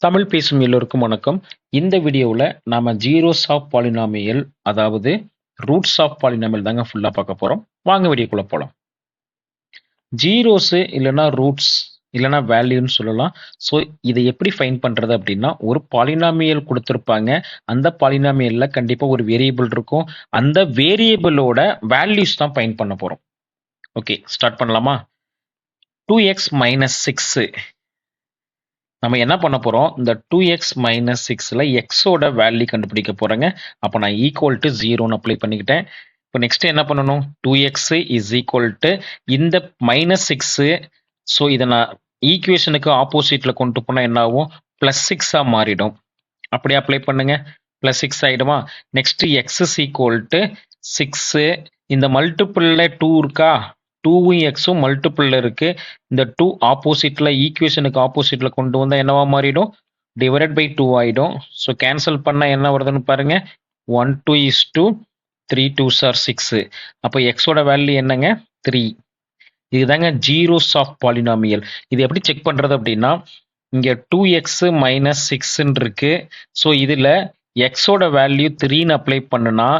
தமிழ் பேசும் எல்லோருக்கும் வணக்கம். இந்த வீடியோவில் நாம ஜீரோஸ் ஆஃப் பாலினாமியல், அதாவது ரூட்ஸ் ஆஃப் பாலினாமியல் தாங்க ஃபுல்லாக பார்க்க போகிறோம். வாங்க வீடியோக்குள்ளே போகலாம். ஜீரோஸு இல்லைனா ரூட்ஸ் இல்லைனா வேல்யூன்னு சொல்லலாம். ஸோ இதை எப்படி ஃபைண்ட் பண்ணுறது அப்படின்னா, ஒரு பாலினாமியல் கொடுத்துருப்பாங்க. அந்த பாலினாமியலில் கண்டிப்பாக ஒரு வேரியபிள் இருக்கும். அந்த வேரியபிளோட வேல்யூஸ் தான் ஃபைண்ட் பண்ண போகிறோம். ஓகே, ஸ்டார்ட் பண்ணலாமா? 2x மைனஸ் 6 நம்ம என்ன பண்ண போகிறோம், இந்த 2x மைனஸ் 6ல் எக்ஸோட வேல்யூ கண்டுபிடிக்க போகிறேங்க. அப்போ நான் ஈக்குவல் டு 0ன்னு அப்ளை பண்ணிக்கிட்டேன். இப்போ நெக்ஸ்ட் என்ன பண்ணணும், 2x இஸ் ஈக்குவல் டு இந்த மைனஸ் 6. ஸோ இதை நான் ஈக்குவேஷனுக்கு ஆப்போசிட்டில் கொண்டு போனால் என்ன ஆகும், ப்ளஸ் 6ஆக மாறிடும். அப்படியே அப்ளை பண்ணுங்க, ப்ளஸ் 6 ஆகிடுமா. Next x is equal to 6. இந்த மல்டிபிளில் 2 இருக்கா, 2வும் எக்ஸும் மல்டிபிள் இருக்கு. இந்த 2 ஆப்போசிட்ல ஈக்குவேஷனுக்கு ஆப்போசிட்ல கொண்டு வந்தா என்னவா மாறிடும், டிவைடட் பை 2 ஆயிடும். ஸோ கேன்சல் பண்ணா என்ன வருதுன்னு பாருங்க, 1 2 is 2, 3 2s are 6. அப்போ எக்ஸோட வேல்யூ என்னங்க, 3. இதுதாங்க ஜீரோஸ் ஆஃப் பாலினாமியல். இது எப்படி செக் பண்றது அப்படின்னா, இங்க 2x மைனஸ் 6 இருக்கு. ஸோ இதுல எக்ஸோட வேல்யூ 3ன்னு அப்ளை பண்ணுனா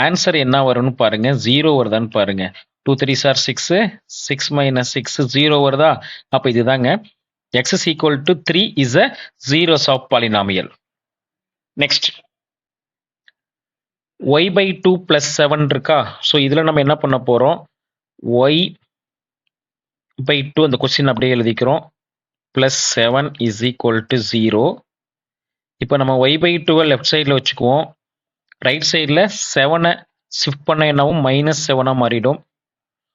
ஆன்சர் என்ன வரும்னு பாருங்க, 0 வருதான்னு பாருங்க. 2 3s are 6, 6 minus 6 0 வருதா. அப்ப இதுதாங்க x is equal to 3 is a zeros of polynomial. Next, y by 2 plus 7 இருக்கா. ஸோ இதுல நம்ம என்ன பண்ண போறோம், y by 2 அந்த கொஸ்டின் அப்படியே எழுதிக்கிறோம், plus 7 is equal to 0. இப்போ நம்ம y by 2 லெஃப்ட் சைடில் வச்சுக்குவோம், ரைட் சைடில் 7 ஷிஃப்ட் பண்ண என்னவும் மைனஸ் 7 மாறிடும்.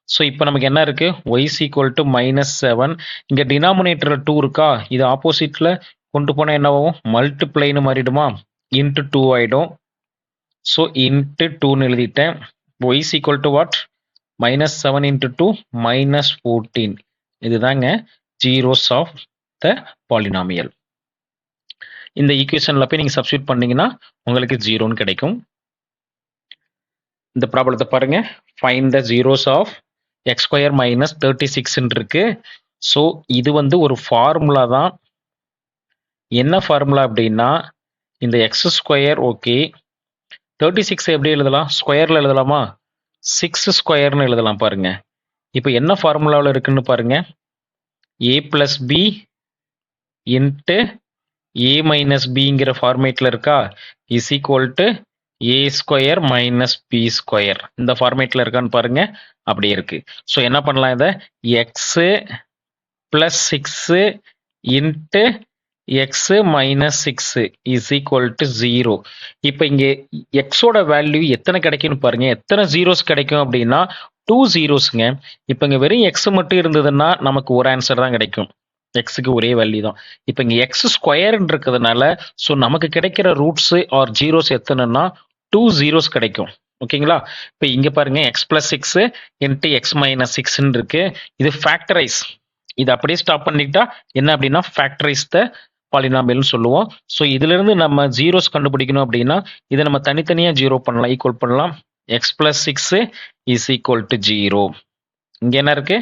ஸோ இப்போ நமக்கு என்ன இருக்கு, y is equal to minus 7. இங்கே டினாமினேட்டர் 2 இருக்கா, இது ஆப்போசிட்ல கொண்டு போனால் என்னவும் மல்டிப்ளைன்னு மாறிடுமா, இன்ட்டு 2 ஆகிடும். ஸோ இன்ட்டு 2ன்னு எழுதிட்டேன். y is equal to what, minus 7 into 2 minus 14. இதுதாங்க ஜீரோஸ் ஆஃப் த பாலினாமியல். இந்த ஈக்குவேஷனில் போய் நீங்கள் சப்ஸ்டியூட் பண்ணீங்கன்னா உங்களுக்கு 0ன்னு கிடைக்கும். இந்த ப்ராப்ளத்தை பாருங்க, find the zeros of x square minus 36 இருக்கு. ஸோ இது வந்து ஒரு ஃபார்முலா தான். என்ன ஃபார்முலா அப்படின்னா, இந்த எக்ஸ் ஸ்கொயர், ஓகே, 36 எப்படி எழுதலாம், ஸ்கொயரில் எழுதலாமா, 6 ஸ்கொயர்னு எழுதலாம் பாருங்க. இப்போ என்ன ஃபார்முலாவில் இருக்குன்னு பாருங்க, A plus B into A minus பிங்கிற ஃபார்மேட்டில் இருக்கா, is equal to A square minus B square. இந்த ஃபார்மேட்டில் இருக்கான்னு பாருங்க, அப்படியே இருக்கு. ஸோ என்ன பண்ணலாம், இதை x plus 6 into x minus 6 is equal to 0. இப்போ இங்கே எக்ஸோட வேல்யூ எத்தனை கிடைக்கும்னு பாருங்க, எத்தனை ஜீரோஸ் கிடைக்கும் அப்படின்னா 2 ஜீரோஸுங்க. இப்போ இங்கே வெறும் எக்ஸ் மட்டும் இருந்ததுன்னா நமக்கு ஒரு ஆன்சர் தான் கிடைக்கும், எக்ஸுக்கு ஒரே வேல்யூ தான். இப்போ இங்கே எக்ஸ் ஸ்கொயர்ன்னு இருக்கிறதுனால ஸோ நமக்கு கிடைக்கிற ரூட்ஸு ஆர் ஜீரோஸ் எத்தனைன்னா 2 ஜீரோஸ் கிடைக்கும். ஓகேங்களா. இப்போ இங்கே பாருங்க, x plus 6 into x minus 6ன்னு இருக்கு. இது ஃபேக்டரைஸ், இது அப்படியே ஸ்டாப் பண்ணிக்கிட்டா என்ன அப்படின்னா ஃபேக்டரைஸ் த பாலினாமியல்னு சொல்லுவோம். ஸோ இதிலிருந்து நம்ம ஜீரோஸ் கண்டுபிடிக்கணும் அப்படின்னா இதை நம்ம தனித்தனியாக ஜீரோ பண்ணலாம், ஈக்குவல் பண்ணலாம். X plus 6 is equal to 0. இங்கே என்ன இருக்கு,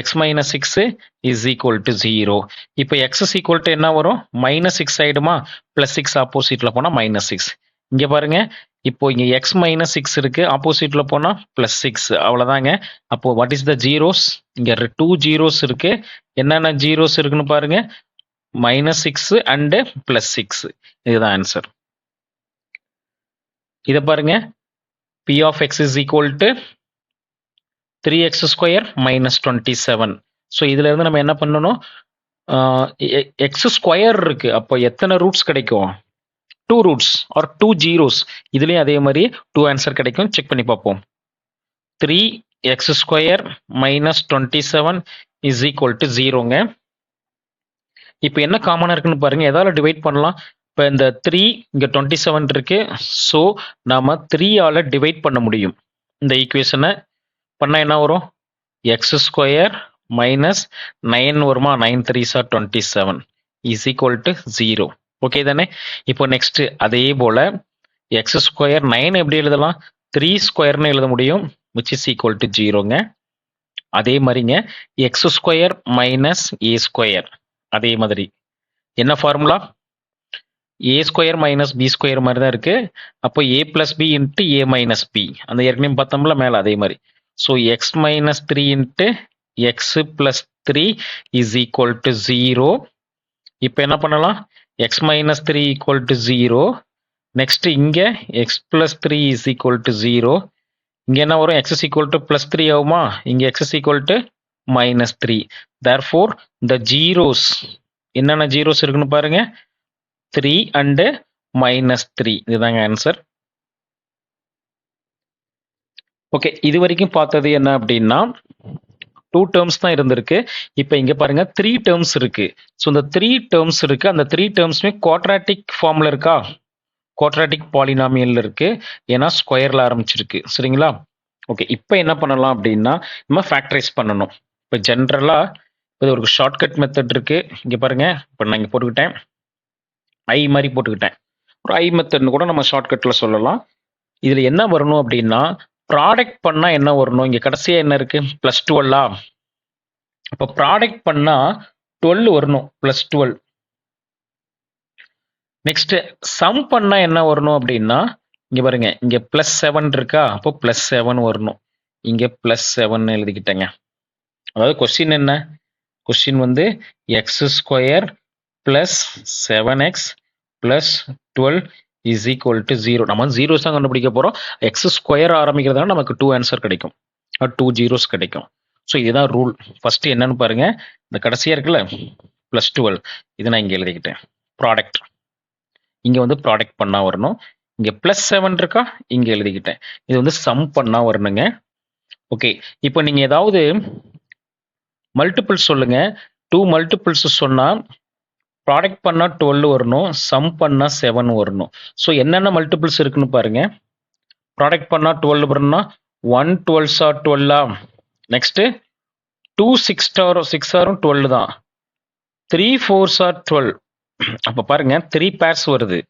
X minus 6 is equal to 0. இப்போ எக்ஸ் இஸ் ஈக்குவல் டு என்ன வரும், மைனஸ் 6 ஆயிடுமா, பிளஸ் 6 ஆப்போசிட்ல போனால் மைனஸ் 6. இங்கே பாருங்க, இப்போ இங்கே எக்ஸ் மைனஸ் 6 இருக்கு, ஆப்போசிட்ல போனால் பிளஸ் 6. அவ்வளோதாங்க. அப்போ வாட் இஸ் த ஜீரோஸ், இங்கே 2 ஜீரோஸ் இருக்கு. என்னென்ன ஜீரோஸ் இருக்குன்னு பாருங்க, மைனஸ் 6 அண்டு பிளஸ் 6. இதுதான் ஆன்சர். இதை பாருங்க, P of x is equal to 3x square minus 27. So இதுல இருந்து நம்ம என்ன பண்ணணும், எக்ஸ் ஸ்கொயர் இருக்கு, அப்போ எத்தனை ரூட்ஸ் கிடைக்கும், 2 ரூட்ஸ் ஆர் 2 ஜீரோஸ். இதுலேயும் அதே மாதிரி 2 ஆன்சர் கிடைக்கும், செக் பண்ணி பார்ப்போம். 3x square minus 27 is equal to 0ங்க. இப்போ என்ன காமனாக இருக்குன்னு பாருங்க, எதால டிவைட் பண்ணலாம். இப்போ இந்த 3 இங்கே 27 இருக்கு, ஸோ நாம 3ஆல டிவைட் பண்ண முடியும். இந்த ஈக்குவேஷனை பண்ணால் என்ன வரும், எக்ஸ் ஸ்கொயர் மைனஸ் 9 வருமா, 9 3s are 27 is equal to 0. Okay தானே. இப்போ நெக்ஸ்ட் அதே போல் எக்ஸ் ஸ்கொயர் 9 எப்படி எழுதலாம், 3 ஸ்கொயர்னு எழுத முடியும், விச் இஸ் ஈக்குவல் டு 0ங்க. அதே மாதிரிங்க x square minus a square, அதே மாதிரி என்ன formula, a square minus B square மாதிரி தான் இருக்கு. அப்போ a plus B into A minus b, அந்த ஏற்கனவே பார்த்தோம்ல மேலே அதே மாதிரி. So x minus three into x plus three is equal to 0. இப்போ என்ன பண்ணலாம், x minus three equal to 0. Next இங்கே x plus three is equal to 0. இங்கே என்ன வரும், X is equal to plus three ஆகுமா, இங்கே X is equal to minus three. Therefore the zeros, என்னென்ன ஜீரோஸ் இருக்குன்னு பாருங்க, 3 அண்டு மைனஸ் 3. இதுதாங்க ஆன்சர். ஓகே, இது வரைக்கும் பார்த்தது என்ன அப்படின்னா 2 டேர்ம்ஸ் தான் இருந்திருக்கு. இப்போ இங்க பாருங்க 3 டேர்ம்ஸ் இருக்கு. ஸோ இந்த 3 டேர்ம்ஸ் இருக்கு, அந்த 3 டேர்ம்ஸுமே குவாட்ராட்டிக் ஃபார்ம்ல இருக்கா, குவாட்ராட்டிக் பாலினாமியல் இருக்கு, ஏன்னா ஸ்கொயர்ல ஆரம்பிச்சிருக்கு. சரிங்களா? ஓகே, இப்போ என்ன பண்ணலாம் அப்படின்னா நம்ம ஃபேக்டரைஸ் பண்ணணும். இப்போ ஜென்ரலா இது ஒரு ஷார்ட்கட் மெத்தட் இருக்கு. இங்க பாருங்க, இப்போ நான் இங்க போட்டுக்கிட்டேன், ஐ மாதிரி போட்டுக்கிட்டேன். ஒரு ஐ மெத்தட்னு கூட நம்ம ஷார்ட்கட்ல சொல்லலாம். இதுல என்ன வரணும் அப்படின்னா ப்ராடக்ட் பண்ணா என்ன வரணும், இங்க கடைசியா என்ன இருக்கு, பிளஸ் 12. இப்போ ப்ராடக்ட் பண்ணா 12 வரணும், பிளஸ் 12. நெக்ஸ்ட் சம் பண்ணா என்ன வரணும் அப்படின்னா இங்க பாருங்க, இங்க பிளஸ் 7 இருக்கா, அப்போ பிளஸ் 7 வரணும். இங்க பிளஸ் 7 எழுதிக்கிட்டேங்க. அதாவது கொஸ்டின் என்ன, கொஸ்டின் வந்து X square plus 7x plus 12 is equal to 0. நம்ம ஜீரோஸ் தான் கண்டுபிடிக்க போறோம். எக்ஸ் ஸ்கொயர் ஆரம்பிக்கிறதுனால நமக்கு 2 ஆன்சர் கிடைக்கும், 2 ஜீரோஸ் கிடைக்கும். ஸோ இதுதான் ரூல். ஃபர்ஸ்ட் என்னன்னு பாருங்க, இந்த கடைசியா இருக்குல்ல பிளஸ் 12, இது நான் இங்க எழுதிக்கிட்டேன். ப்ராடக்ட் இங்க வந்து ப்ராடக்ட் பண்ணா வரணும். இங்க பிளஸ் 7 இருக்கா, இங்க எழுதிக்கிட்டேன். இது வந்து சம் பண்ணா வரணுங்க. ஓகே, இப்போ நீங்க ஏதாவது மல்டிபிள்ஸ் சொல்லுங்க. 2 மல்டிபிள்ஸ் சொன்னா ப்ராடக்ட் பண்ணா 12 வரணும், சம் பண்ணா 7 வரணும். ஸோ என்னென்ன மல்டிபிள்ஸ் இருக்குன்னு பாருங்க. ப்ராடக்ட் பண்ணா 12 வரணும்னா 1 12s are 12. நெக்ஸ்ட் 2 6 ஆரும் 12 தான். 3 4s are 12. அப்ப பாருங்க 3 பேர்ஸ் வருது.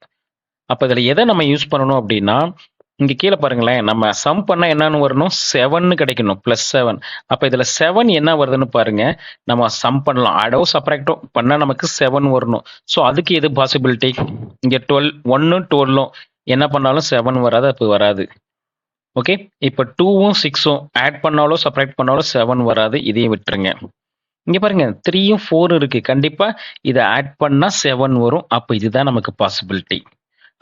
அப்ப இதுல எதை நம்ம யூஸ் பண்ணணும் அப்படின்னா இங்க கீழே பாருங்களேன், நம்ம சம் பண்ணா என்னன்னு வரணும், 7 கிடைக்கணும், பிளஸ் 7. அப்ப இதுல 7 என்ன வருதுன்னு பாருங்க, நம்ம சம் பண்ணலாம், ஆடோ சப்ராக்டோ பண்ணா நமக்கு 7 வரணும். ஸோ அதுக்கு எது பாசிபிலிட்டி, இங்க 12 1 12 என்ன பண்ணாலும் 7 வராது, அப்போ வராது. ஓகே, இப்போ 2ம் 6ம் ஆட் பண்ணாலும் சப்ராக்ட் பண்ணாலும் 7 வராது, இதையும் விட்டுருங்க. இங்க பாருங்க 3யும் 4 இருக்கு, கண்டிப்பா இதை ஆட் பண்ணா 7 வரும். அப்ப இதுதான் நமக்கு பாசிபிலிட்டி.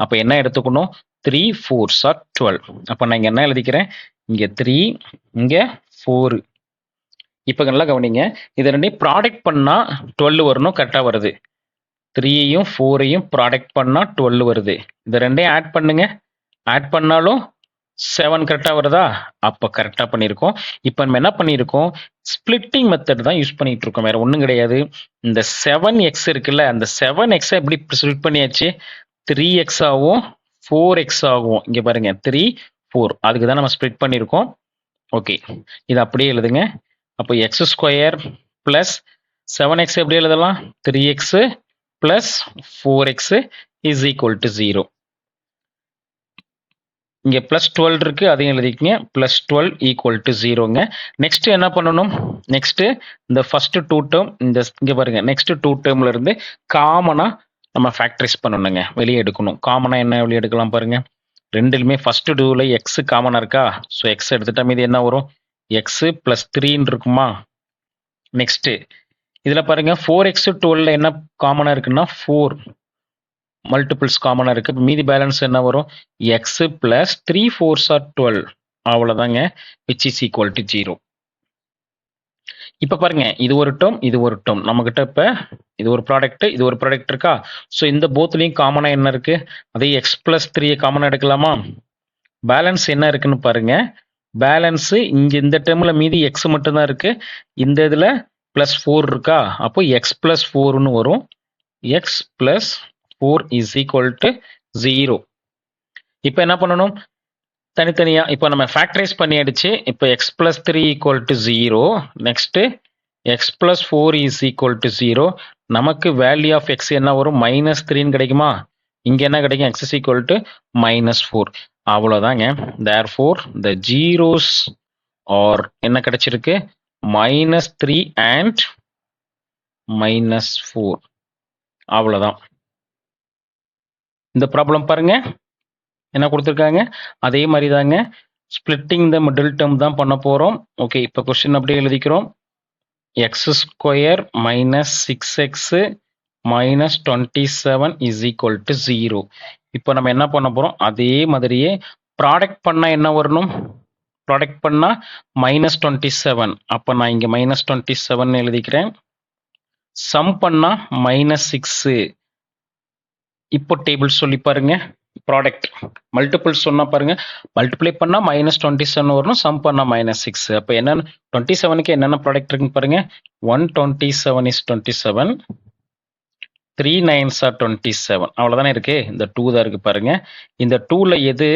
அப்ப என்ன எடுத்துக்கணும், 3 4s are 12. அப்ப நான் இங்க என்ன எழுதிக்கிறேன், இங்க 3 இங்க 4. இப்ப நல்லா கவனிங்க, இது ரெண்டையும் ப்ராடக்ட் பண்ணா 12 வரணும், கரெக்டா வருது. 3யும் 4யும் ப்ராடக்ட் பண்ணா 12 வருது. இது ரெண்டையும் ஆட் பண்ணுங்க, ஆட் பண்ணாலும் 7 கரெக்டா வருதா, அப்ப கரெக்டா பண்ணியிருக்கோம். இப்ப நம்ம என்ன பண்ணியிருக்கோம், ஸ்பிளிட்டிங் மெத்தட் தான் யூஸ் பண்ணிட்டு இருக்கோம், வேற ஒண்ணும் கிடையாது. இந்த 7x இருக்குல்ல, அந்த 7x எப்படி ஸ்பிளிட் பண்ணியாச்சு, 3x ஆகும் 4x ஆகும். இங்க பாருங்க 3 4, அதுக்கு தான் நம்ம ஸ்ப்ளிட் பண்ணியிருக்கோம். ஓகே, இது அப்படியே எழுதுங்க. அப்போ எக்ஸ் ஸ்கொயர் பிளஸ் 7x எப்படி எழுதலாம், 3x plus 4x is equal to 0. இங்க பிளஸ் 12 இருக்கு, அதையும் எழுதிக்கங்க, பிளஸ் 12 ஈக்குவல் டு 0ங்க. நெக்ஸ்ட் என்ன பண்ணணும், நெக்ஸ்ட் இந்த ஃபர்ஸ்ட் 2 டேர்ம், இந்த இங்க பாருங்க நெக்ஸ்ட் 2 டேர்ம்ல இருந்து காமனா நம்ம ஃபேக்டரைஸ் பண்ணணுங்க, வெளியே எடுக்கணும். காமனா என்ன வெளியே எடுக்கலாம் பாருங்க, ரெண்டுலுமே ஃபர்ஸ்ட் 2ல எக்ஸ் காமனா இருக்கா, ஸோ எக்ஸ் எடுத்துட்டா மீது என்ன வரும், எக்ஸ் பிளஸ் 3 இருக்குமா. நெக்ஸ்ட் இதுல பாருங்க 4x 12ல என்ன காமனா இருக்குன்னா 4 மல்டிபிள்ஸ் காமனா இருக்கு, மீதி பேலன்ஸ் என்ன வரும், எக்ஸ் பிளஸ் 3 4s are 12. அவ்வளவுதாங்க, விச் இஸ் ஈக்குவல் டு 0. இப்ப பாருங்க, இது ஒரு டேர்ம், இது ஒரு டேர்ம், நம்ம கிட்ட இப்ப இது ஒரு ப்ராடக்ட், இது ஒரு ப்ராடக்ட் இருக்கா. ஸோ இந்த போத்லையும் காமனா என்ன இருக்கு, அதே எக்ஸ் பிளஸ் 3 காமனா எடுக்கலாமா. பேலன்ஸ் என்ன இருக்குன்னு பாருங்க, பேலன்ஸ் இங்க இந்த டேர்ம்ல மீதி எக்ஸ் மட்டும் தான் இருக்கு, இந்த இதுல பிளஸ் 4 இருக்கா, அப்போ எக்ஸ் பிளஸ் 4ன்னு வரும். X plus 4 is equal to 0. இப்போ என்ன பண்ணணும், தனித்தனியா இப்போ நம்ம ஃபேக்டரைஸ் பண்ணியாச்சு. இப்போ X plus 3 equal to 0, next X plus 4 is equal to 0. நமக்கு வேல்யூ ஆஃப் எக்ஸ் என்ன வரும், -3 கிடைக்குமா. இங்க என்ன கிடைக்கும், எக்ஸ் இஸ் ஈக்குவல் டு -4. அவ்வளோதாங்க. தேர்ஃபோர் த ஜீரோஸ் ஆர் என்ன கிடைச்சிருக்கு, -3 அண்ட் -4. அவ்வளோதான். இந்த ப்ராப்ளம் பாருங்க என்ன கொடுத்துருக்காங்க, அதே மாதிரி தாங்க ஸ்பிளிட்டிங் த மிடில் டேர்ம் தான் பண்ண போகிறோம். ஓகே, இப்போ கொஸ்டின் அப்படியே எழுதிக்கிறோம். X square minus 6x minus 27 is equal to 0. இப்போ நம்ம என்ன பண்ண போகிறோம், அதே மாதிரியே ப்ராடக்ட் பண்ணால் என்ன வரணும், ப்ராடக்ட் பண்ணால் மைனஸ் 27. அப்போ நான் இங்கே மைனஸ் 27 எழுதிக்கிறேன். சம் பண்ணால் மைனஸ் 6. இப்போ டேபிள் சொல்லி பாருங்க, ப்ராடக்ட் மல்டிபிள் சொன்னா பாருங்க, மல்டிப்ளை பண்ணா மைனஸ் 27 வரணும், சம் பண்ணா மைனஸ் 6. அப்போ என்னன்னு 27க்கு என்னென்ன ப்ராடக்ட் இருக்குன்னு பாருங்க. 127 இஸ் 27, 3 9s are 27. அவ்வளோதானே இருக்கு. இந்த 2 தான் இருக்கு பாருங்க. இந்த 2ல எது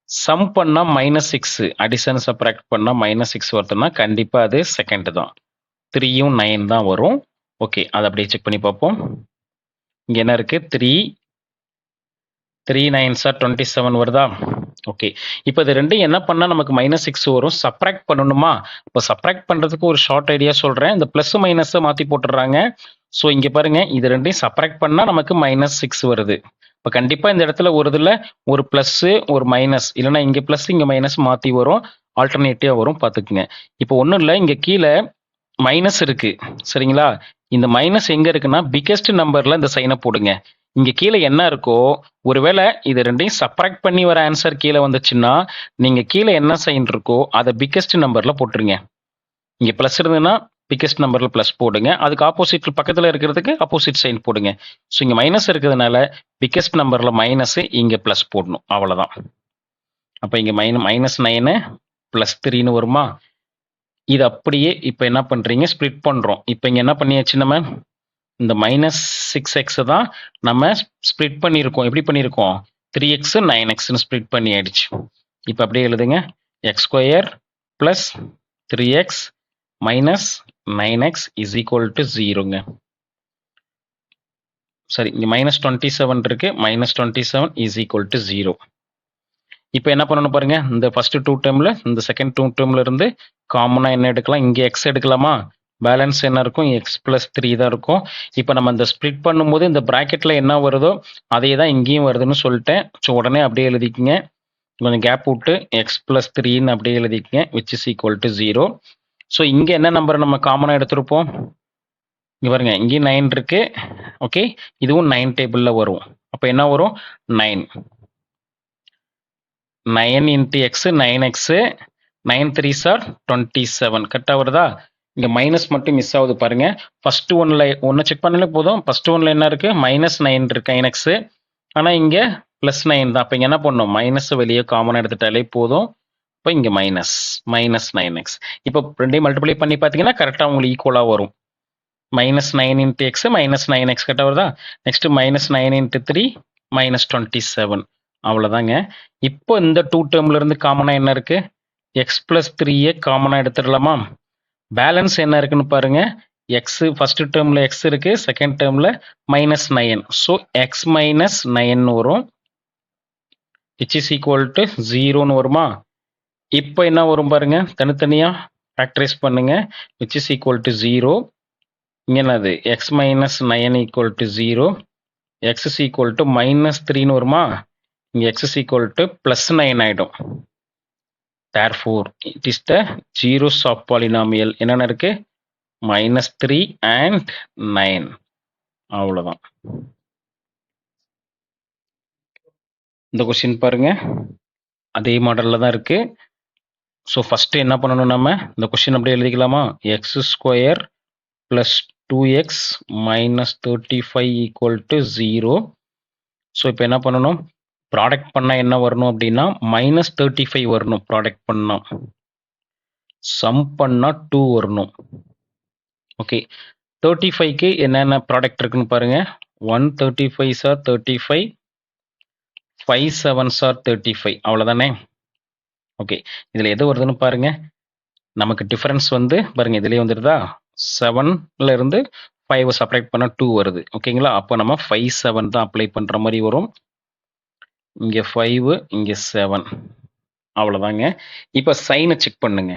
சம் பண்ணா மைனஸ் 6, அடிஷன் சப்ராக்ட் பண்ணா மைனஸ் 6 வருதுன்னா கண்டிப்பா அது செகண்ட் தான். 3யும் 9 தான் வரும். ஓகே, அதை அப்படியே செக் பண்ணி பார்ப்போம். இங்க என்ன இருக்கு, 3 9s are 27 வருதா. ஓகே, இப்போ இது ரெண்டும் என்ன பண்ணால் நமக்கு மைனஸ் 6 வரும், சப்ராக்ட் பண்ணணுமா. இப்போ சப்ராக்ட் பண்ணுறதுக்கு ஒரு ஷார்ட் ஐடியா சொல்கிறேன். இந்த ப்ளஸ் மைனஸை மாற்றி போட்டுடுறாங்க. ஸோ இங்கே பாருங்க, இது ரெண்டையும் சப்ராக்ட் பண்ணால் நமக்கு மைனஸ் 6 வருது. இப்போ கண்டிப்பாக இந்த இடத்துல ஒரு இதில் ஒரு ப்ளஸ்ஸு ஒரு மைனஸ், இல்லைனா இங்கே ப்ளஸ் இங்கே மைனஸ் மாற்றி வரும், ஆல்டர்னேட்டிவாக வரும், பார்த்துக்குங்க. இப்போ ஒன்றும் இல்லை, இங்கே கீழே மைனஸ் இருக்கு சரிங்களா. இந்த மைனஸ் எங்கே இருக்குன்னா பிக்கெஸ்ட் நம்பரில் இந்த சைனை போடுங்க. இங்கே கீழே என்ன இருக்கோ, ஒருவேளை இது ரெண்டையும் சப்ராக்ட் பண்ணி வர ஆன்சர் கீழே வந்துச்சுன்னா நீங்கள் கீழே என்ன சைன் இருக்கோ அதை பிக்கெஸ்ட் நம்பரில் போட்டுருங்க. இங்கே ப்ளஸ் இருந்ததுன்னா பிக்கெஸ்ட் நம்பரில் ப்ளஸ் போடுங்க, அதுக்கு ஆப்போசிட் பக்கத்தில் இருக்கிறதுக்கு ஆப்போசிட் சைன் போடுங்க. ஸோ இங்கே மைனஸ் இருக்கிறதுனால பிக்கெஸ்ட் நம்பரில் மைனஸ், இங்கே ப்ளஸ் போடணும், அவ்வளோதான். அப்போ இங்கே மைனஸ் 9 ப்ளஸ் 3ன்னு வருமா. இது அப்படியே இப்போ என்ன பண்ணுறீங்க, ஸ்ப்ளிட் பண்ணுறோம். இப்போ இங்கே என்ன பண்ணியாச்சு, நம்ம இந்த மைனஸ் 6x தான் நம்ம ஸ்ப்ளிட் பண்ணியிருக்கோம். எப்படி பண்ணியிருக்கோம், 3x 9xன்னு ஸ்ப்ளிட் பண்ணி ஆயிடுச்சு. இப்போ அப்படியே எழுதுங்க, x square plus 3x minus 9x is equal to 0ங்க. சரி, இங்கே மைனஸ் 27 இருக்கு, மைனஸ் 27 இஸ் ஈக்குவல் டு 0. இப்போ என்ன பண்ணணும் பாருங்க, இந்த ஃபர்ஸ்ட் 2 டேர்மில் இந்த செகண்ட் 2 டேர்மில் இருந்து காமனாக என்ன எடுக்கலாம், இங்கே எக்ஸ் எடுக்கலாமா. பேலன்ஸ் என்ன இருக்கும், எக்ஸ் ப்ளஸ் 3 தான் இருக்கும். இப்போ நம்ம இந்த ஸ்ப்ளிட் பண்ணும்போது இந்த ப்ராக்கெட்டில் என்ன வருதோ அதே தான் இங்கேயும் வருதுன்னு சொல்லிட்டேன். ஸோ உடனே அப்படியே எழுதிக்கிங்க, கொஞ்சம் கேப் விட்டு எக்ஸ் ப்ளஸ் 3ன்னு அப்படியே எழுதிக்கிங்க, which is equal to 0. So இங்கே என்ன நம்பரை நம்ம காமனாக எடுத்திருப்போம், இங்கே பாருங்க, இங்கேயும் 9 இருக்கு. ஓகே, இதுவும் 9 டேபிளில் வரும். அப்போ என்ன வரும், 9 into X 9x, 9 3s are 27 கரெக்டாக வருதா. இங்கே மைனஸ் மட்டும் மிஸ் ஆகுது பாருங்க. ஃபர்ஸ்ட் ஒன்று செக் பண்ணாலே போதும். ஃபர்ஸ்ட் ஒன்ல என்ன இருக்கு, மைனஸ் 9 இருக்கு 9x, ஆனால் இங்கே ப்ளஸ் 9 தான். அப்போ இங்கே என்ன பண்ணணும், மைனஸ் வெளியே காமனாக எடுத்துட்டாலே போதும். இப்போ இங்கே மைனஸ் 9x. இப்போ ரெண்டையும் மல்டிப்ளை பண்ணி பார்த்தீங்கன்னா கரெக்டாக உங்களுக்கு ஈக்குவலாக வரும். Minus 9 into x minus 9x கரெக்டாக வருதா. Next minus 9 into 3 minus 27. அவ்வளோதாங்க. இப்போ இந்த 2 டேர்ம்ல இருந்து காமனாக என்ன இருக்கு, எக்ஸ் ப்ளஸ் 3யை காமனாக எடுத்துடலாமா. பேலன்ஸ் என்ன இருக்குன்னு பாருங்க, எக்ஸ் ஃபர்ஸ்ட் டேர்ம்ல எக்ஸ் இருக்கு, செகண்ட் டேர்ம்ல மைனஸ் 9. ஸோ எக்ஸ் மைனஸ் 9 வரும், விச் இஸ் ஈக்குவல் டு 0ன்னு வருமா. இப்போ என்ன வரும் பாருங்க, தனித்தனியாக ஃபேக்டரைஸ் பண்ணுங்க, விச் இஸ் ஈக்குவல் டு 0. இங்கே என்னது, x minus 9 equal to 0, x is equal to minus 3ன்னு வருமா. இங்கே x is equal to plus 9 ஆயிடும். Therefore, it is the zeros of polynomial. என்னென்ன இருக்கு, minus 3 and 9. அவ்வளோதான். இந்த கொஸ்டின் பாருங்க, அதே மாடலில் தான் இருக்கு. ஸோ ஃபஸ்ட்டு என்ன பண்ணணும், நம்ம இந்த கொஸ்டின் அப்படியே எழுதிக்கலாமா. X square plus 2x minus 35 equal to 0. So இப்போ என்ன பண்ணணும், ப்ராடக்ட் பண்ணால் என்ன வரணும் அப்படின்னா மைனஸ் 35 வரணும். ப்ராடக்ட் பண்ணால் சம் பண்ணால் 2 வரணும். ஓகே, 35க்கு என்னென்ன ப்ராடக்ட் இருக்குன்னு பாருங்க. 135s are 35, 5 7s are 35. அவ்வளோதானே. ஓகே, இதில் எது வருதுன்னு பாருங்க. நமக்கு டிஃபரன்ஸ் வந்து பாருங்க, இதுலேயே வந்துடுதா, 7ல இருந்து 5 செப்பரேட் பண்ணால் 2 வருது. ஓகேங்களா, அப்போ நம்ம 5 7 தான் அப்ளை பண்ணுற மாதிரி வரும். இங்கே 5, இங்கே 7. அவ்வளோதாங்க. இப்போ சைனை செக் பண்ணுங்க.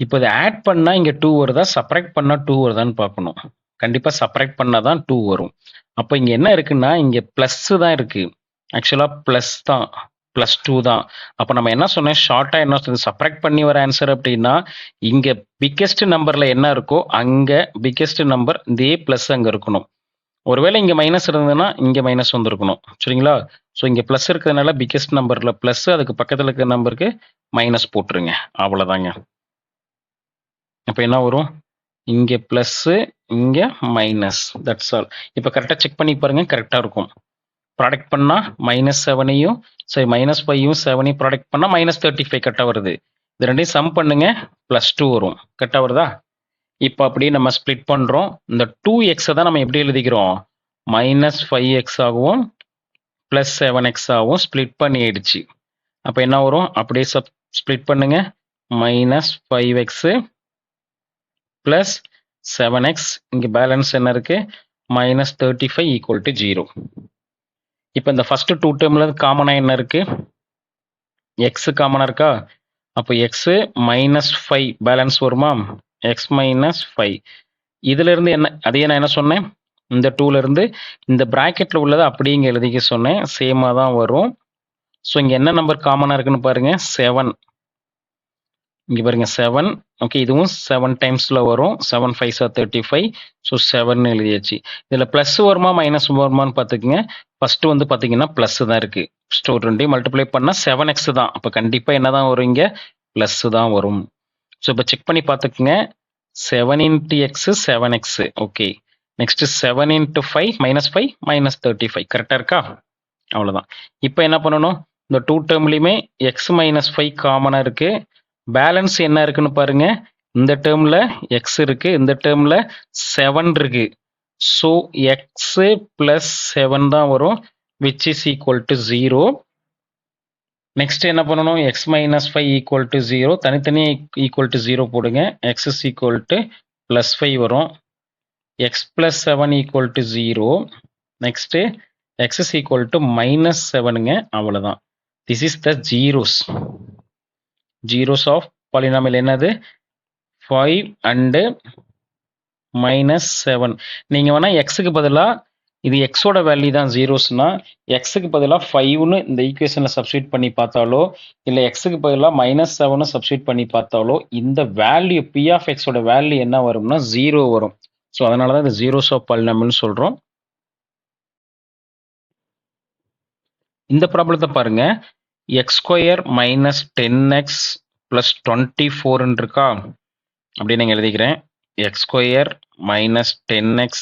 இப்போ இதை ஆட் பண்ணால் இங்கே 2 வருதா, சப்ராக்ட் பண்ணால் 2 வருதான்னு பார்க்கணும். கண்டிப்பாக சப்ராக்ட் பண்ணால் தான் 2 வரும். அப்போ இங்கே என்ன இருக்குன்னா இங்கே ப்ளஸ் தான் இருக்கு. ஆக்சுவலாக ப்ளஸ் தான், +2 தான். அப்போ நம்ம என்ன சொன்னேன், ஷார்ட்டாக என்ன சொன்னது, சப்ராக்ட் பண்ணி வர ஆன்சர் அப்படின்னா இங்கே பிக்கெஸ்ட் நம்பரில் என்ன இருக்கோ அங்கே பிக்கெஸ்ட் நம்பர் இதே ப்ளஸ் அங்கே இருக்கணும். ஒருவேளை இங்கே மைனஸ் இருந்ததுன்னா இங்கே மைனஸ் வந்திருக்கணும். சரிங்களா? ஸோ இங்கே ப்ளஸ் இருக்கிறதுனால பிக்கெஸ்ட் நம்பரில் ப்ளஸ், அதுக்கு பக்கத்தில் இருக்கிற நம்பருக்கு மைனஸ் போட்டுருங்க. அவ்வளோதாங்க. அப்போ என்ன வரும், இங்கே ப்ளஸ்ஸு இங்கே மைனஸ், தட்ஸ் ஆல். இப்போ கரெக்டாக செக் பண்ணி பாருங்கள், கரெக்டாக இருக்கும். ப்ராடக்ட் பண்ணால் -7ஐயும் சரி -5யும் 7ஐயும் ப்ராடக்ட் பண்ணால் -35 கரெக்டாக வருது. இது ரெண்டையும் சம் பண்ணுங்க, +2 வரும். கரெக்டாக வருதா? இப்போ அப்படியே நம்ம ஸ்ப்ளிட் பண்ணுறோம். இந்த 2x தான் நம்ம எப்படி எழுதிக்கிறோம், -5x ஆகவும் +7x ஆகவும் ஸ்ப்ளிட் பண்ணிடுச்சு. அப்போ என்ன வரும், அப்படியே ஸ்ப்ளிட் பண்ணுங்க, -5x +7x, இங்கே பேலன்ஸ் என்ன இருக்கு, -35 = 0. இப்போ இந்த ஃபர்ஸ்ட் 2 டேர்மில் காமனாக என்ன இருக்கு, எக்ஸ் காமனாக இருக்கா. அப்போ எக்ஸு -5 பேலன்ஸ் வருமா, எக்ஸ் -5. இதுல இருந்து என்ன, அதே நான் என்ன சொன்னேன், இந்த 2ல இருந்து இந்த பிராக்கெட்ல உள்ளதை அப்படியே இங்கே எழுதிக்க சொன்னேன், சேமாக தான் வரும். ஸோ இங்கே என்ன நம்பர் காமனாக இருக்குன்னு பாருங்க, 7. இங்கே பாருங்க 7. ஓகே, இதுவும் 7 டைம்ஸில் வரும். 7 5s are 35. ஸோ 7 எழுதியாச்சு. இதில் ப்ளஸ் வருமா மைனஸ் வருமானு பார்த்துக்குங்க. ஃபர்ஸ்ட் வந்து பார்த்தீங்கன்னா ப்ளஸ் தான் இருக்கு. ஸோ ரெண்டையும் மல்டிப்ளை பண்ணால் 7x தான். அப்போ கண்டிப்பாக என்ன தான் வரும், இங்கே ப்ளஸ் தான் வரும். ஸோ இப்போ செக் பண்ணி பார்த்துக்குங்க, 7 × x 7x. Okay, next 7 × 5 -5 -35. கரெக்டாக இருக்கா? அவ்வளோதான். இப்போ என்ன பண்ணணும், இந்த 2 டேர்ம்லையுமே எக்ஸ் -5 காமனாக இருக்கு. பேலன்ஸ் என்ன இருக்குன்னு பாருங்க, இந்த டேர்மில் எக்ஸ் இருக்கு, இந்த டேர்மில் 7 இருக்கு. ஸோ எக்ஸ் + 7 தான் வரும், which is equal to 0. Next என்ன பண்ணணும், x -5 = 0, தனித்தனியாக ஈக்குவல் டு 0 போடுங்க. x is equal to +5 வரும், x + 7 = 0. Next x is equal to -7ங்க. அவ்வளோதான். This is the zeros of polynomial. என்னது, 5 and -7. நீங்கள் வேணால் எக்ஸுக்கு பதிலாக, இது எக்ஸோட வேல்யூ தான் ஜீரோஸ்னா, எக்ஸுக்கு பதிலாக 5ன்னு இந்த ஈக்குவேஷனில் சப்ஸ்டியூட் பண்ணி பார்த்தாலோ, இல்லை எக்ஸுக்கு பதிலாக -7 சப்ஸ்டியூட் பண்ணி பார்த்தாலோ, இந்த வேல்யூ பி ஆஃப் எக்ஸோட வேல்யூ என்ன வரும்னா 0 வரும். ஸோ அதனால தான் இது ஜீரோஸ் ஆஃப் பாலினாமியல்னு சொல்கிறோம். இந்த ப்ராப்ளத்தை பாருங்க, x² -10x + 24 இருக்கா, அப்படின்னு நான் எழுதிக்கிறேன். x² -10x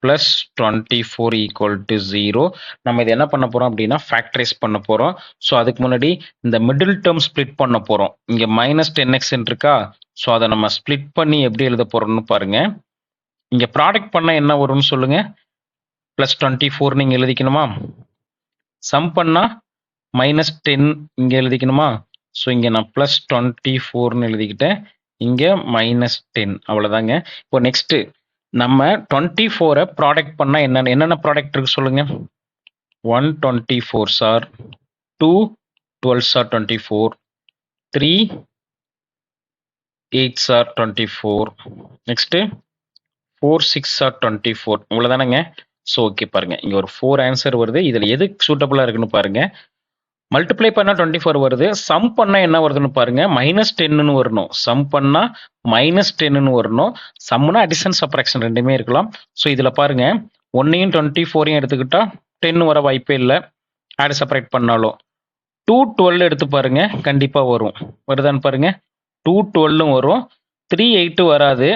+ 24 = 0. நம்ம இது என்ன பண்ண போறோம் அப்படின்னா ஃபேக்டரைஸ் பண்ண போறோம். ஸோ அதுக்கு முன்னாடி இந்த மிடில் டேர்ம் ஸ்ப்ளிட் பண்ண போறோம். இங்க -10x இருக்கா, ஸோ அதை நம்ம ஸ்ப்ளிட் பண்ணி எப்படி எழுத போறோம்னு பாருங்க. இங்க ப்ராடக்ட் பண்ண என்ன வரும்னு சொல்லுங்க, +24 நீங்க எழுதிக்கணுமா, சம் பண்ணா -10 இங்க எழுதிக்கணுமா. ஸோ இங்க நான் +24ன்னு எழுதிக்கிட்டேன், இங்க -10. அவ்வளவுதாங்க. இப்போ நெக்ஸ்ட் நம்ம 24 ப்ராடக்ட் பண்ணா என்னென்ன ப்ராடக்ட் இருக்கு சொல்லுங்க. 1 24s are 2 12s are 24, 3 8s are 24, next 4 6 are 24. இவ்வளவுதானங்க. ஸோ ஓகே பாருங்க, இங்க ஒரு 4 ஆன்சர் வருது. இதுல எது சூட்டபிளா இருக்குன்னு பாருங்க. மல்டிப்ளை பண்ணா 24 வருது, சம் பண்ணா என்ன வருதுன்னு பாருங்க, -10ன்னு வரணும். சம் பண்ணா -10ன்னு வரணும். சம்னா அடிஷன் சப்ராக்ஷன் ரெண்டுமே இருக்கலாம். ஸோ இதுல பாருங்க, 1ஐயும் 24ஐயும் எடுத்துக்கிட்டா 10 வர வாய்ப்பே இல்லை, ஆட் செப்பரேட் பண்ணாலும். 2 12 எடுத்து பாருங்க, கண்டிப்பா வரும். வருதான்னு பாருங்க, 2 12ம் வரும். 3 8 வராது,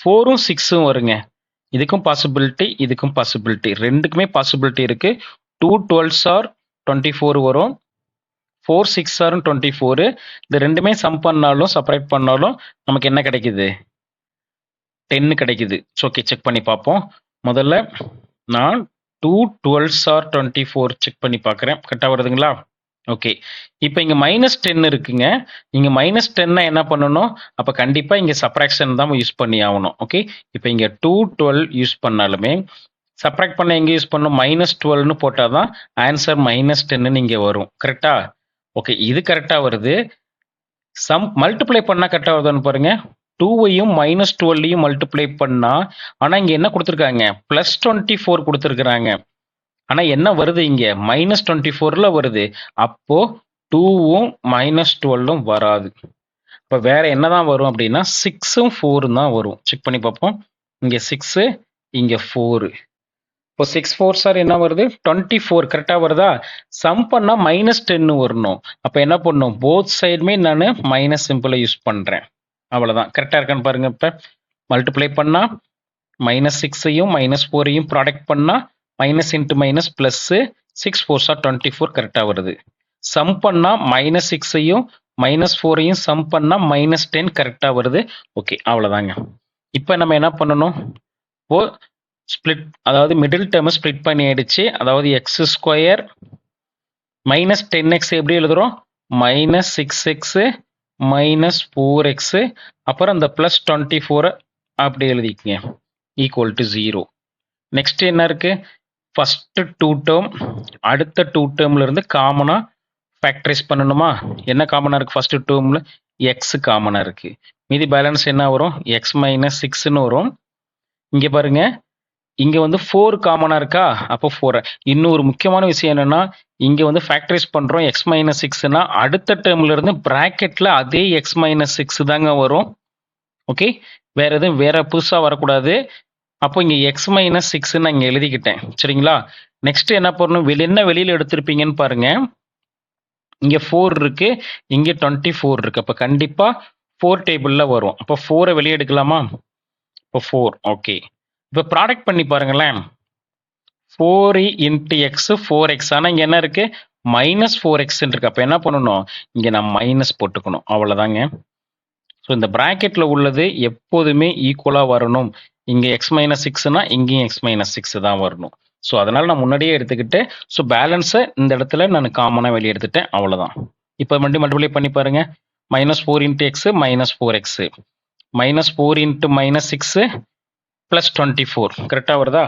4ம் 6ம் வருங்க. இதுக்கும் பாசிபிலிட்டி, இதுக்கும் பாசிபிலிட்டி, ரெண்டுக்குமே பாசிபிலிட்டி இருக்கு. 2 12s are 24 வரும், 4 6 are 24. இது ரெண்டுமே சம் பண்ணாலும் செப்பரேட் பண்ணாலும் நமக்கு என்ன கிடைக்குது, 10 கிடைக்குது. ஓகே, செக் பண்ணி பார்ப்போம். முதல்ல நான் 2 12s are 24 செக் பண்ணி பார்க்குறேன், கரெக்டாக வருதுங்களா. ஓகே, இப்போ இங்கே -10 இருக்குங்க. இங்கே -10னா என்ன பண்ணணும், அப்போ கண்டிப்பாக இங்கே சப்ராக்ஷன் தான் யூஸ் பண்ணி ஆகணும். ஓகே, இப்போ இங்கே 2 12 யூஸ் பண்ணாலுமே சப்ராக்ட் பண்ண எங்கே யூஸ் பண்ணணும், -12ன்னு போட்டால் தான் ஆன்சர் -10ன்னு இங்கே வரும். கரெக்டா. ஓகே, இது கரெக்டாக வருது. சம் மல்டிப்ளை பண்ணால் கரெக்டாக வருதுன்னு பாருங்க. 2வையும் மைனஸ் 12ஐயும் மல்டிப்ளை பண்ணா, ஆனா இங்க என்ன கொடுத்துருக்காங்க, பிளஸ் 24 கொடுத்துருக்காங்க. ஆனா என்ன வருது இங்க, மைனஸ் 24ல வருது. அப்போ 2வும் மைனஸ் 12ம் வராது. இப்போ வேற என்னதான் வரும் அப்படின்னா 6ம் 4ம் தான் வரும். செக் பண்ணி பார்ப்போம். இங்க 6, இங்க 4. இப்போ 6 4 சார் என்ன வருது, 24 கரெக்டா வருதா? சம் பண்ணா மைனஸ் 10 வரணும். அப்ப என்ன பண்ணும், போத் சைடுமே நான் மைனஸ் சிம்பிளை யூஸ் பண்றேன். அவ்வளவுதான். கரெக்டா இருக்கான்னு பாருங்க. இப்ப மல்டிப்ளை பண்ணா மைனஸ் 6ஐயும் மைனஸ் 4ஐயும் ப்ராடக்ட் பண்ணா minus into minus plus 6 4 sir 24 கரெக்டா வருது. சம் பண்ணா மைனஸ் 6ஐயும் மைனஸ் 4ஐயும் சம் பண்ணா மைனஸ் 10 கரெக்டா வருது. ஓகே, அவ்வளவுதாங்க. இப்போ நம்ம என்ன பண்ணணும், இப்போ ஸ்பிளிட், அதாவது மிடில் டேர்ம் ஸ்பிளிட் பண்ணி ஆயிடுச்சு. அதாவது எக்ஸ் ஸ்கொயர் மைனஸ் 10x எப்படி எழுதுறோம், மைனஸ் 6x மைனஸ் 4x, அப்புறம் அந்த பிளஸ் 24 அப்படி எழுதிக்கங்க, ஈக்குவல் டு 0. நெக்ஸ்ட் என்ன இருக்கு, ஃபர்ஸ்ட் 2 டேர்ம் அடுத்த 2 டேர்ம்ல இருந்து காமனா ஃபேக்டரைஸ் பண்ணணுமா? என்ன காமனா இருக்கு, ஃபர்ஸ்ட் டேர்ம்ல எக்ஸ் காமனா இருக்கு. மீதி பேலன்ஸ் என்ன வரும், எக்ஸ் மைனஸ் 6ன்னு வரும். இங்க பாருங்க, இங்க வந்து 4 காமனா இருக்கா, அப்போ 4. இன்னொரு முக்கியமான விஷயம் என்னன்னா, இங்க வந்து ஃபேக்டரைஸ் பண்றோம் எக்ஸ் மைனஸ் 6னா அடுத்த டேர்ம்ல இருந்து பிராக்கெட்ல அதே எக்ஸ் மைனஸ் 6 தாங்க வரும். ஓகே, வேற எதுவும் வேற புதுசா வரக்கூடாது. அப்போ இங்க எக்ஸ் மைனஸ் 6 நான் இங்க எழுதிக்கிட்டேன். சரிங்களா? நெக்ஸ்ட் என்ன பண்ணணும், என்ன வெளியில எடுத்திருப்பீங்கன்னு பாருங்க. இங்க 4 இருக்கு, இங்க 24 இருக்கு. அப்ப கண்டிப்பா 4 டேபிள்ல வரும். அப்ப 4 வெளியே எடுக்கலாமா? இப்போ 4. ஓகே, இப்போ ப்ராடக்ட் பண்ணி பாருங்களேன். 4 இன்ட்டு எக்ஸ் 4x, ஆனா இங்க என்ன இருக்கு, மைனஸ் 4x இருக்கு. அப்ப என்ன பண்ணணும், இங்க நான் மைனஸ் போட்டுக்கணும். அவ்வளவுதாங்க. ஸோ இந்த பிராக்கெட்ல உள்ளது எப்போதுமே ஈக்குவலா வரணும். இங்க எக்ஸ் மைனஸ் 6னா இங்கேயும் எக்ஸ் மைனஸ் 6 தான் வரணும். ஸோ அதனால நான் முன்னாடியே எடுத்துக்கிட்டு, ஸோ பேலன்ஸை இந்த இடத்துல நான் காமனாக வெளியே எடுத்துட்டேன். அவ்வளோதான். இப்போ மல்டிப்ளை பண்ணி பாருங்க. Minus 4 into x minus 4x, minus 4 into minus 6 plus 24 கரெக்டாக வருதா?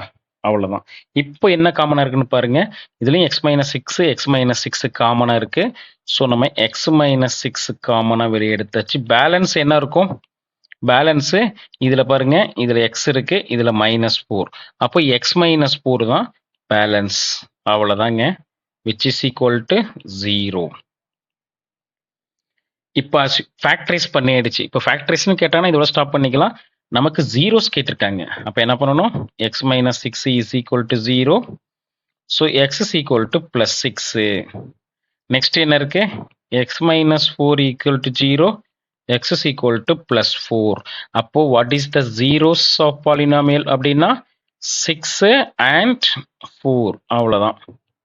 அவ்வளோதான். இப்போ என்ன காமனாக இருக்குன்னு பாருங்க. இதுலேயும் எக்ஸ் மைனஸ் 6 எக்ஸ் மைனஸ் 6 காமனாக இருக்கு. ஸோ நம்ம எக்ஸ் மைனஸ் 6 காமனாக வெளியே எடுத்தாச்சு. பேலன்ஸ் என்ன இருக்கும், பேலன்ஸு இதில் பாருங்க, இதில் எக்ஸ் இருக்கு, இதில் மைனஸ் 4. அப்போ எக்ஸ் மைனஸ் 4 தான் பேலன்ஸ். அவ்வளோதாங்க, விச் இஸ் ஈக்குவல் டு 0. இப்போ ஃபேக்டரைஸ் பண்ணிடுச்சு. இப்போ ஃபேக்டரைஸ்னு கேட்டாங்கன்னா இதோட ஸ்டாப் பண்ணிக்கலாம். நமக்கு ஜீரோஸ் கேட்டிருக்காங்க. அப்போ என்ன பண்ணணும், X minus 6 is equal to 0. So X is equal to plus 6. Next என்ன இருக்கு, X minus 4 equal to 0, x is equal to plus 4. அப்போ what is the zeros of polynomial அப்படின்னா 6 and 4. அவ்வளவுதான்.